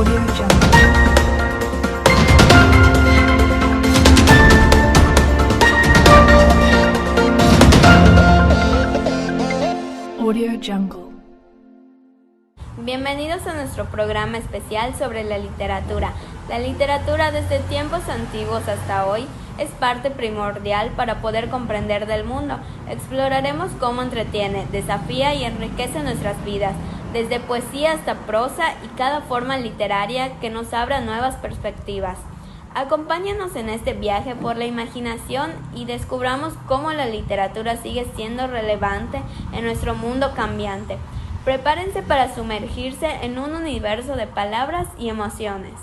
Audio Jungle. Audio Jungle. Bienvenidos a nuestro programa especial sobre la literatura. La literatura desde tiempos antiguos hasta hoy es parte primordial para poder comprender del mundo. Exploraremos cómo entretiene, desafía y enriquece nuestras vidas, desde poesía hasta prosa y cada forma literaria que nos abra nuevas perspectivas. Acompáñanos en este viaje por la imaginación y descubramos cómo la literatura sigue siendo relevante en nuestro mundo cambiante. Prepárense para sumergirse en un universo de palabras y emociones.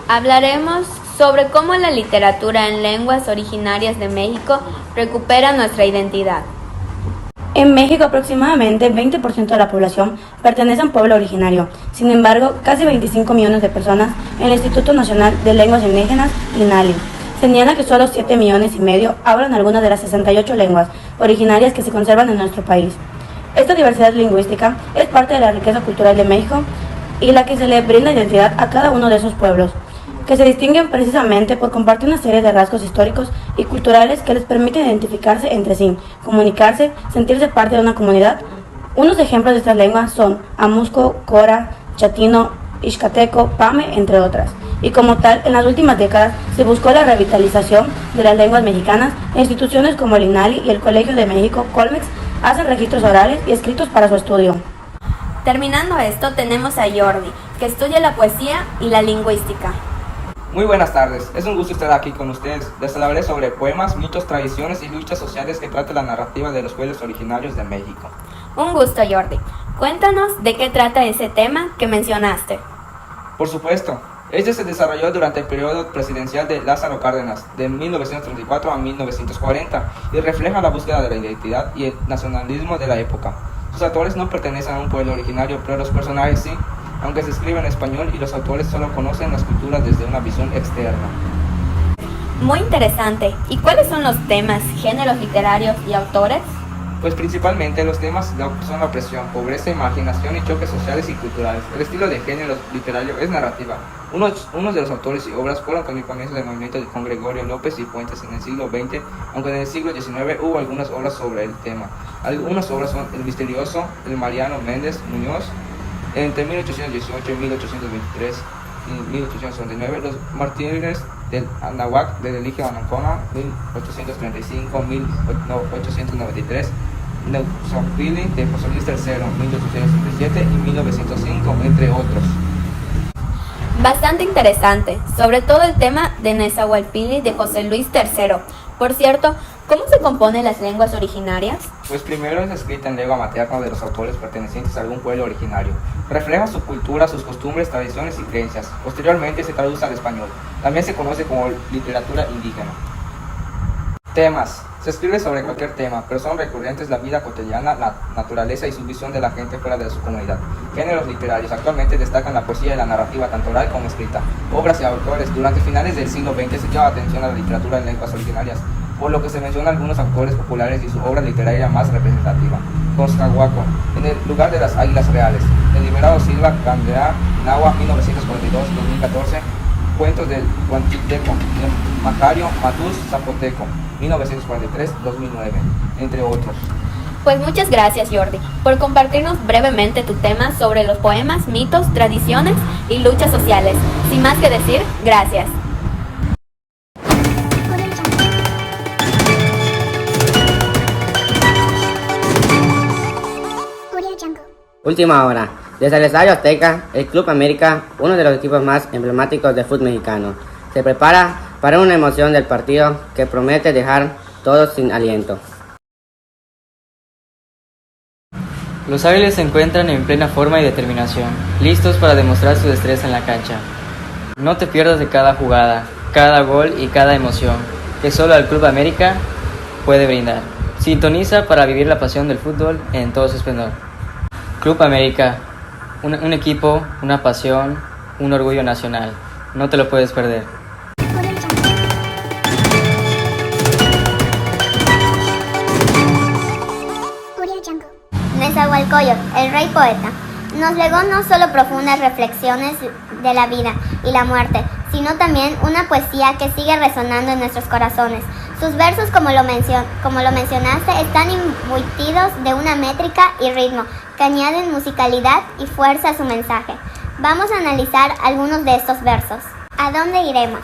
Hablaremos sobre cómo la literatura en lenguas originarias de México recupera nuestra identidad. En México, aproximadamente 20% de la población pertenece a un pueblo originario. Sin embargo, casi 25 millones de personas en el Instituto Nacional de Lenguas Indígenas, INALI, señala que solo 7 millones y medio hablan algunas de las 68 lenguas originarias que se conservan en nuestro país. Esta diversidad lingüística es parte de la riqueza cultural de México y la que se le brinda identidad a cada uno de esos pueblos, que se distinguen precisamente por compartir una serie de rasgos históricos y culturales que les permiten identificarse entre sí, comunicarse, sentirse parte de una comunidad. Unos ejemplos de estas lenguas son Amusco, Cora, Chatino, Ixcateco, Pame, entre otras. Y como tal, en las últimas décadas se buscó la revitalización de las lenguas mexicanas e instituciones como el INALI y el Colegio de México, Colmex, hacen registros orales y escritos para su estudio. Terminando esto, tenemos a Jordi, que estudia la poesía y la lingüística. Muy buenas tardes, es un gusto estar aquí con ustedes. Les hablaré sobre poemas, mitos, tradiciones y luchas sociales que trata la narrativa de los pueblos originarios de México. Un gusto, Jordi. Cuéntanos de qué trata ese tema que mencionaste. Por supuesto, este se desarrolló durante el periodo presidencial de Lázaro Cárdenas, de 1934 a 1940, y refleja la búsqueda de la identidad y el nacionalismo de la época. Sus autores no pertenecen a un pueblo originario, pero los personajes sí, aunque se escribe en español y los autores solo conocen las culturas desde una visión externa. Muy interesante. ¿Y cuáles son los temas, géneros literarios y autores? Pues principalmente los temas son la opresión, pobreza, imaginación y choques sociales y culturales. El estilo de género literario es narrativa. Unos de los autores y obras fueron con el comienzo del movimiento con Gregorio López y Fuentes en el siglo XX, aunque en el siglo XIX hubo algunas obras sobre el tema. Algunas obras son El Misterioso, el Mariano Méndez Muñoz, entre 1818 y 1823 y 1869, Los Mártires del Anahuac de Eligio Anancona, 1835-1893, Neuxopili de José Luis III, 1837 y 1905, entre otros. Bastante interesante, sobre todo el tema de Nezahualpilli de José Luis III. Por cierto, ¿cómo se componen las lenguas originarias? Pues primero es escrita en lengua materna de los autores pertenecientes a algún pueblo originario. Refleja su cultura, sus costumbres, tradiciones y creencias. Posteriormente se traduce al español. También se conoce como literatura indígena. Temas. Se escribe sobre cualquier tema, pero son recurrentes la vida cotidiana, la naturaleza y su visión de la gente fuera de su comunidad. Géneros literarios. Actualmente destacan la poesía y la narrativa, tanto oral como escrita. Obras y autores. Durante finales del siglo XX se lleva atención a la literatura en lenguas originarias, por lo que se menciona algunos autores populares y su obra literaria más representativa. Coscahuaco, en el lugar de las águilas reales. El Liberado Silva Candrea, Nahua, 1942-2014. Cuentos del Guantiteco, de Macario Matús Zapoteco, 1943-2009, entre otros. Pues muchas gracias, Jordi, por compartirnos brevemente tu tema sobre los poemas, mitos, tradiciones y luchas sociales. Sin más que decir, gracias. Última hora. Desde el Estadio Azteca, el Club América, uno de los equipos más emblemáticos del fútbol mexicano, se prepara para una emoción del partido que promete dejar todos sin aliento. Los Águilas se encuentran en plena forma y determinación, listos para demostrar su destreza en la cancha. No te pierdas de cada jugada, cada gol y cada emoción que solo el Club América puede brindar. Sintoniza para vivir la pasión del fútbol en todo su esplendor. Club América, un equipo, una pasión, un orgullo nacional. No te lo puedes perder. Nezahualcóyotl, el rey poeta. Nos legó no solo profundas reflexiones de la vida y la muerte, sino también una poesía que sigue resonando en nuestros corazones. Sus versos, como lo mencionaste, están imbuidos de una métrica y ritmo que añaden musicalidad y fuerza a su mensaje. Vamos a analizar algunos de estos versos. ¿A dónde iremos?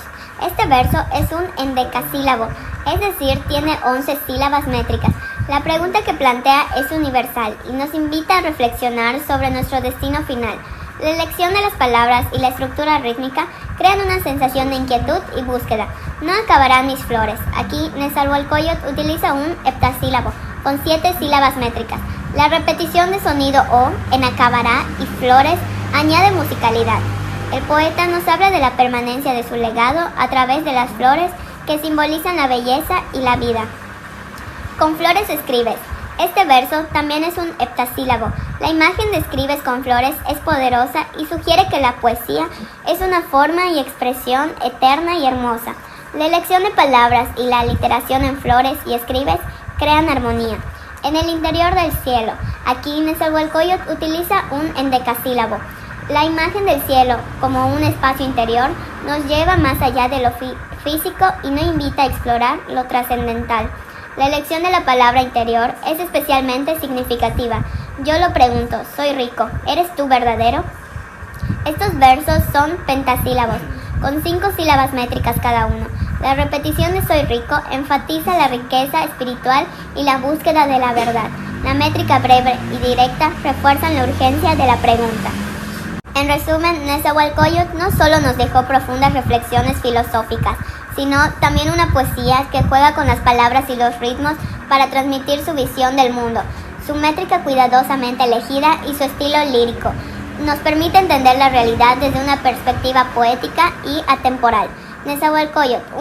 Este verso es un endecasílabo, es decir, tiene 11 sílabas métricas. La pregunta que plantea es universal y nos invita a reflexionar sobre nuestro destino final. La elección de las palabras y la estructura rítmica crean una sensación de inquietud y búsqueda. No acabarán mis flores. Aquí Nezahualcóyotl utiliza un heptasílabo con 7 sílabas métricas. La repetición de sonido O en acabará y flores añade musicalidad. El poeta nos habla de la permanencia de su legado a través de las flores que simbolizan la belleza y la vida. Con flores escribes. Este verso también es un heptasílabo. La imagen de escribes con flores es poderosa y sugiere que la poesía es una forma y expresión eterna y hermosa. La elección de palabras y la aliteración en flores y escribes crean armonía. En el interior del cielo, aquí Nezahualcóyotl utiliza un endecasílabo. La imagen del cielo, como un espacio interior, nos lleva más allá de lo físico y nos invita a explorar lo trascendental. La elección de la palabra interior es especialmente significativa. Yo lo pregunto, soy rico, ¿eres tú verdadero? Estos versos son pentasílabos, con 5 sílabas métricas cada uno. La repetición de soy rico enfatiza la riqueza espiritual y la búsqueda de la verdad. La métrica breve y directa refuerzan la urgencia de la pregunta. En resumen, Nezahualcóyotl no solo nos dejó profundas reflexiones filosóficas, sino también una poesía que juega con las palabras y los ritmos para transmitir su visión del mundo. Su métrica cuidadosamente elegida y su estilo lírico nos permite entender la realidad desde una perspectiva poética y atemporal. Nezahualcóyotl,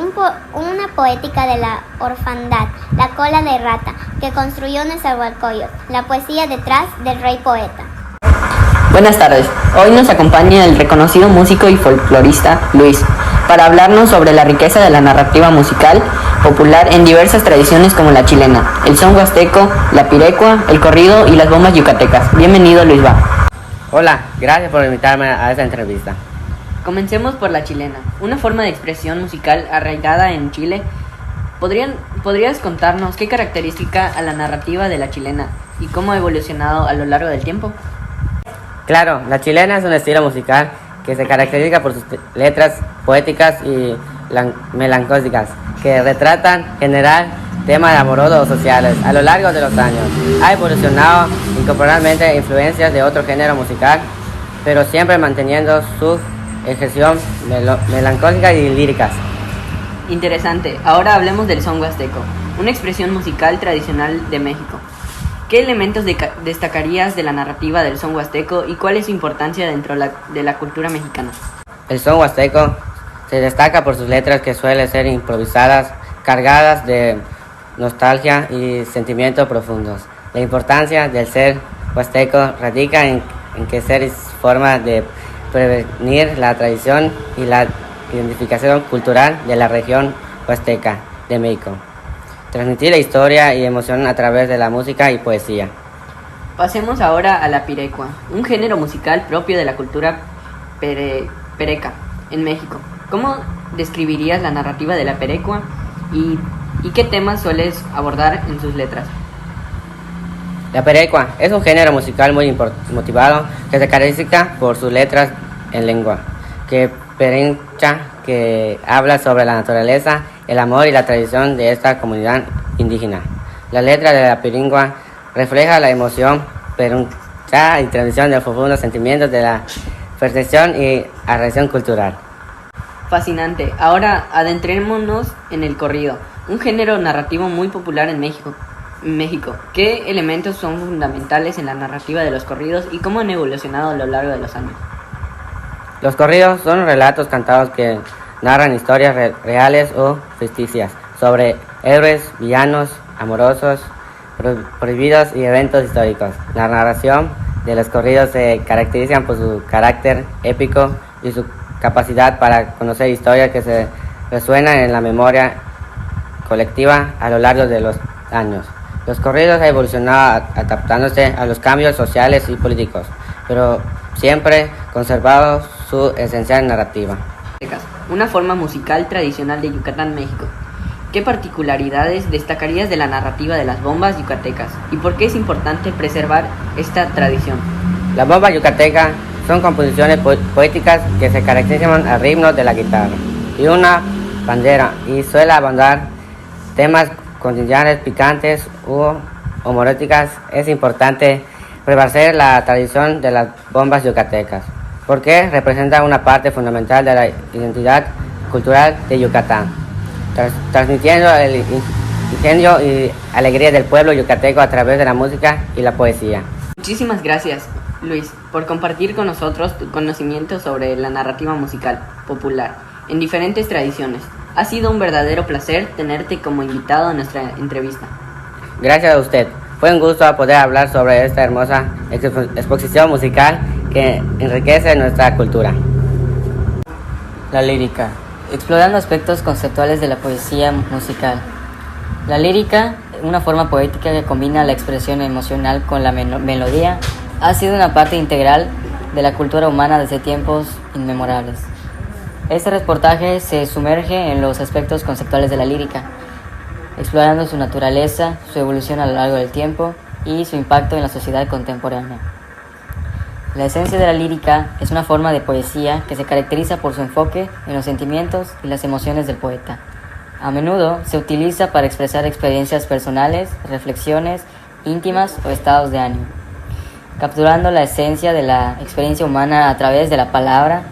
una poética de la orfandad, la cola de rata, que construyó Nezahualcóyotl, la poesía detrás del rey poeta. Buenas tardes, hoy nos acompaña el reconocido músico y folclorista Luis, para hablarnos sobre la riqueza de la narrativa musical popular en diversas tradiciones como la chilena, el son huasteco, la pirecua, el corrido y las bombas yucatecas. Bienvenido, Luis Va. Hola, gracias por invitarme a esta entrevista. Comencemos por la chilena, una forma de expresión musical arraigada en Chile. ¿Podrías contarnos qué caracteriza a la narrativa de la chilena y cómo ha evolucionado a lo largo del tiempo? Claro, la chilena es un estilo musical que se caracteriza por sus letras poéticas y melancólicas, que retratan en general temas amorosos o sociales. A lo largo de los años ha evolucionado incorporalmente influencias de otro género musical, pero siempre manteniendo su ejecución melancólica y líricas. Interesante, ahora hablemos del son huasteco, una expresión musical tradicional de México. ¿Qué elementos destacarías de la narrativa del son huasteco y cuál es su importancia dentro de la cultura mexicana? El son huasteco se destaca por sus letras que suelen ser improvisadas, cargadas de nostalgia y sentimientos profundos. La importancia del ser huasteco radica en que ser es forma de prevenir la tradición y la identificación cultural de la región huasteca de México. Transmitir la historia y emoción a través de la música y poesía. Pasemos ahora a la pirecua, un género musical propio de la cultura pereca en México. ¿Cómo describirías la narrativa de la pirecua y qué temas sueles abordar en sus letras? La pirecua es un género musical muy motivado que se caracteriza por sus letras en lengua, que habla sobre la naturaleza, el amor y la tradición de esta comunidad indígena. La letra de la pirecua refleja la emoción y transmisión de los profundos sentimientos de la percepción y arraigación cultural. Fascinante. Ahora adentrémonos en el corrido, un género narrativo muy popular en México. ¿Qué elementos son fundamentales en la narrativa de los corridos y cómo han evolucionado a lo largo de los años? Los corridos son relatos cantados que narran historias reales o ficticias sobre héroes, villanos, amorosos, prohibidos y eventos históricos. La narración de los corridos se caracteriza por su carácter épico y su capacidad para conocer historias que se resuenan en la memoria colectiva a lo largo de los años. Los corridos han evolucionado adaptándose a los cambios sociales y políticos pero siempre conservado su esencial narrativa. Una forma musical tradicional de Yucatán, México. ¿Qué particularidades destacarías de la narrativa de las bombas yucatecas y por qué es importante preservar esta tradición? Las bombas yucatecas son composiciones poéticas que se caracterizan al ritmo de la guitarra y una bandera y suele abordar temas cotidianos picantes u humorísticas. Es importante prevalecer la tradición de las bombas yucatecas porque representa una parte fundamental de la identidad cultural de Yucatán, transmitiendo el ingenio y alegría del pueblo yucateco a través de la música y la poesía. Muchísimas gracias, Luis, por compartir con nosotros tu conocimiento sobre la narrativa musical popular en diferentes tradiciones. Ha sido un verdadero placer tenerte como invitado a nuestra entrevista. Gracias a usted. Fue un gusto poder hablar sobre esta hermosa exposición musical que enriquece nuestra cultura. La lírica. Explorando aspectos conceptuales de la poesía musical. La lírica, una forma poética que combina la expresión emocional con la melodía, ha sido una parte integral de la cultura humana desde tiempos inmemorables. Este reportaje se sumerge en los aspectos conceptuales de la lírica, explorando su naturaleza, su evolución a lo largo del tiempo y su impacto en la sociedad contemporánea. La esencia de la lírica es una forma de poesía que se caracteriza por su enfoque en los sentimientos y las emociones del poeta. A menudo se utiliza para expresar experiencias personales, reflexiones íntimas o estados de ánimo, capturando la esencia de la experiencia humana a través de la palabra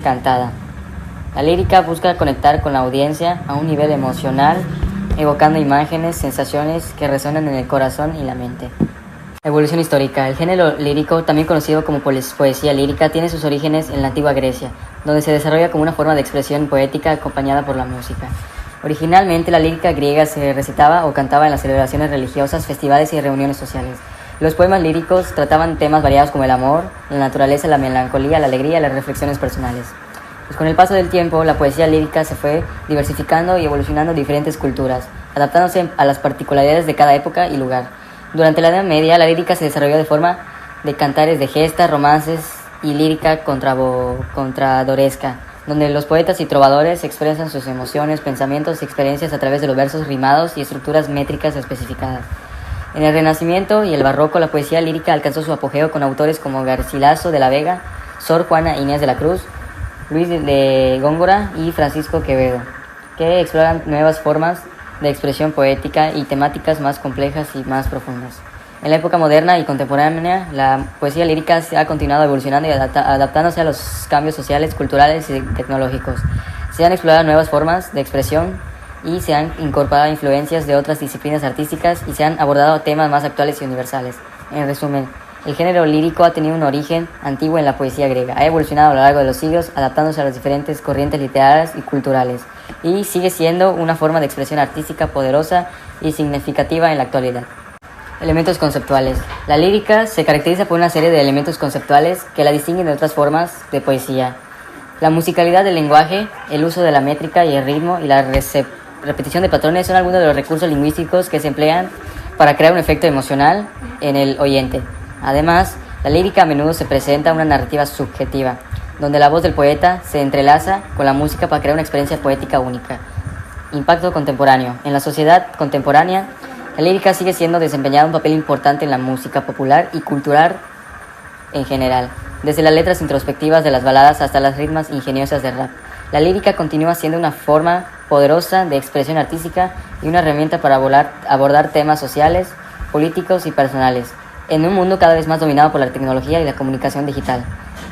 cantada. La lírica busca conectar con la audiencia a un nivel emocional, evocando imágenes, sensaciones que resuenan en el corazón y la mente. Evolución histórica. El género lírico, también conocido como poesía lírica, tiene sus orígenes en la antigua Grecia, donde se desarrolla como una forma de expresión poética acompañada por la música. Originalmente, la lírica griega se recitaba o cantaba en las celebraciones religiosas, festivales y reuniones sociales. Los poemas líricos trataban temas variados como el amor, la naturaleza, la melancolía, la alegría y las reflexiones personales. Pues con el paso del tiempo, la poesía lírica se fue diversificando y evolucionando en diferentes culturas, adaptándose a las particularidades de cada época y lugar. Durante la Edad Media, la lírica se desarrolló de forma de cantares de gestas, romances y lírica contradoresca, donde los poetas y trovadores expresan sus emociones, pensamientos y experiencias a través de los versos rimados y estructuras métricas especificadas. En el Renacimiento y el Barroco, la poesía lírica alcanzó su apogeo con autores como Garcilaso de la Vega, Sor Juana Inés de la Cruz, Luis de Góngora y Francisco Quevedo, que exploran nuevas formas de expresión poética y temáticas más complejas y más profundas. En la época moderna y contemporánea, la poesía lírica ha continuado evolucionando y adaptándose a los cambios sociales, culturales y tecnológicos. Se han explorado nuevas formas de expresión y se han incorporado influencias de otras disciplinas artísticas y se han abordado temas más actuales y universales. En resumen, el género lírico ha tenido un origen antiguo en la poesía griega, ha evolucionado a lo largo de los siglos, adaptándose a las diferentes corrientes literarias y culturales, y sigue siendo una forma de expresión artística poderosa y significativa en la actualidad. Elementos conceptuales. La lírica se caracteriza por una serie de elementos conceptuales que la distinguen de otras formas de poesía. La musicalidad del lenguaje, el uso de la métrica y el ritmo y la repetición de patrones son algunos de los recursos lingüísticos que se emplean para crear un efecto emocional en el oyente. Además, la lírica a menudo se presenta una narrativa subjetiva, donde la voz del poeta se entrelaza con la música para crear una experiencia poética única. Impacto contemporáneo. En la sociedad contemporánea, la lírica sigue siendo desempeñada un papel importante en la música popular y cultural en general, desde las letras introspectivas de las baladas hasta las ritmas ingeniosas del rap. La lírica continúa siendo una forma poderosa de expresión artística y una herramienta para abordar temas sociales, políticos y personales, en un mundo cada vez más dominado por la tecnología y la comunicación digital.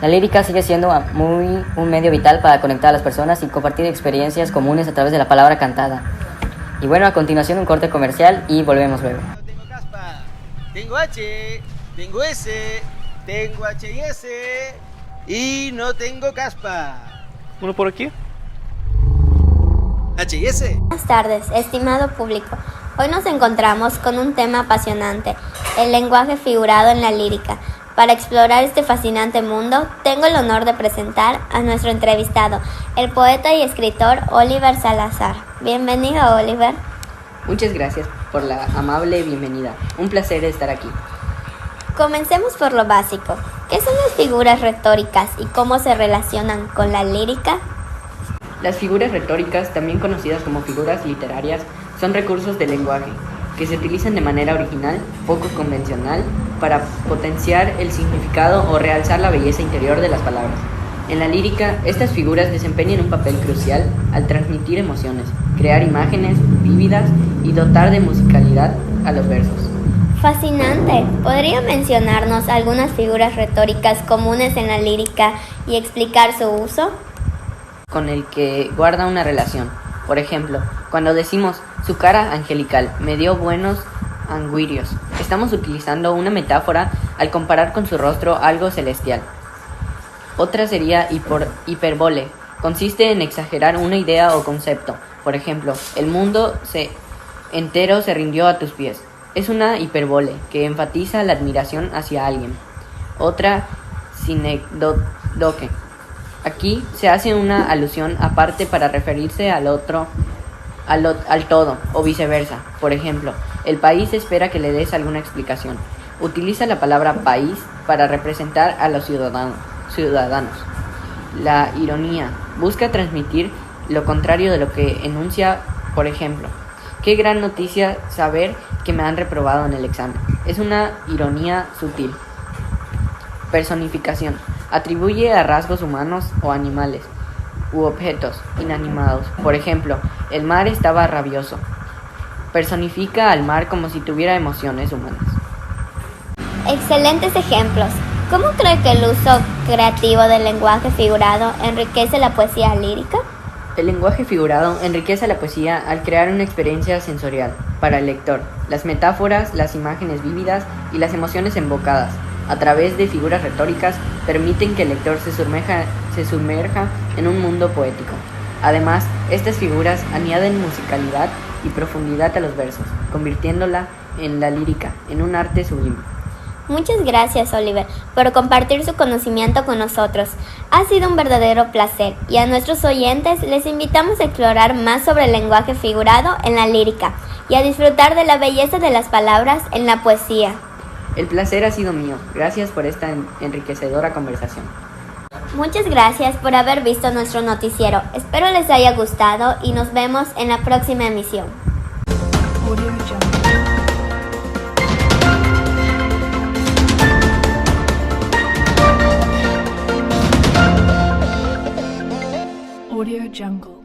La lírica sigue siendo un medio vital para conectar a las personas y compartir experiencias comunes a través de la palabra cantada. Y bueno, a continuación un corte comercial y volvemos luego. Tengo caspa, tengo H, tengo S, tengo H y S y no tengo caspa. ¿Uno por aquí? H y S. Buenas tardes, estimado público. Hoy nos encontramos con un tema apasionante, el lenguaje figurado en la lírica. Para explorar este fascinante mundo, tengo el honor de presentar a nuestro entrevistado, el poeta y escritor Oliver Salazar. Bienvenido, Oliver. Muchas gracias por la amable bienvenida. Un placer estar aquí. Comencemos por lo básico. ¿Qué son las figuras retóricas y cómo se relacionan con la lírica? Las figuras retóricas, también conocidas como figuras literarias, son recursos del lenguaje que se utilizan de manera original, poco convencional, para potenciar el significado o realzar la belleza interior de las palabras. En la lírica, estas figuras desempeñan un papel crucial al transmitir emociones, crear imágenes vívidas y dotar de musicalidad a los versos. Fascinante. ¿Podría mencionarnos algunas figuras retóricas comunes en la lírica y explicar su uso? Con el que guarda una relación. Por ejemplo, cuando decimos su cara angelical me dio buenos anguirios, estamos utilizando una metáfora al comparar con su rostro algo celestial. Otra sería hiperbole. Consiste en exagerar una idea o concepto. Por ejemplo, el mundo entero se rindió a tus pies. Es una hiperbole que enfatiza la admiración hacia alguien. Otra, sinécdoque. Aquí se hace una alusión aparte para referirse al otro, al todo, o viceversa. Por ejemplo, el país espera que le des alguna explicación. Utiliza la palabra país para representar a los ciudadanos. La ironía busca transmitir lo contrario de lo que enuncia. Por ejemplo, qué gran noticia saber que me han reprobado en el examen. Es una ironía sutil. Personificación. Atribuye a rasgos humanos o animales u objetos inanimados. Por ejemplo, el mar estaba rabioso. Personifica al mar como si tuviera emociones humanas. Excelentes ejemplos. ¿Cómo cree que el uso creativo del lenguaje figurado enriquece la poesía lírica? El lenguaje figurado enriquece la poesía al crear una experiencia sensorial para el lector. Las metáforas, las imágenes vívidas y las emociones invocadas a través de figuras retóricas permiten que el lector se sumerja en un mundo poético. Además, estas figuras añaden musicalidad y profundidad a los versos, convirtiéndola en la lírica, en un arte sublime. Muchas gracias, Oliver, por compartir su conocimiento con nosotros. Ha sido un verdadero placer y a nuestros oyentes les invitamos a explorar más sobre el lenguaje figurado en la lírica y a disfrutar de la belleza de las palabras en la poesía. El placer ha sido mío. Gracias por esta enriquecedora conversación. Muchas gracias por haber visto nuestro noticiero. Espero les haya gustado y nos vemos en la próxima emisión. Audio Jungle. Audio Jungle.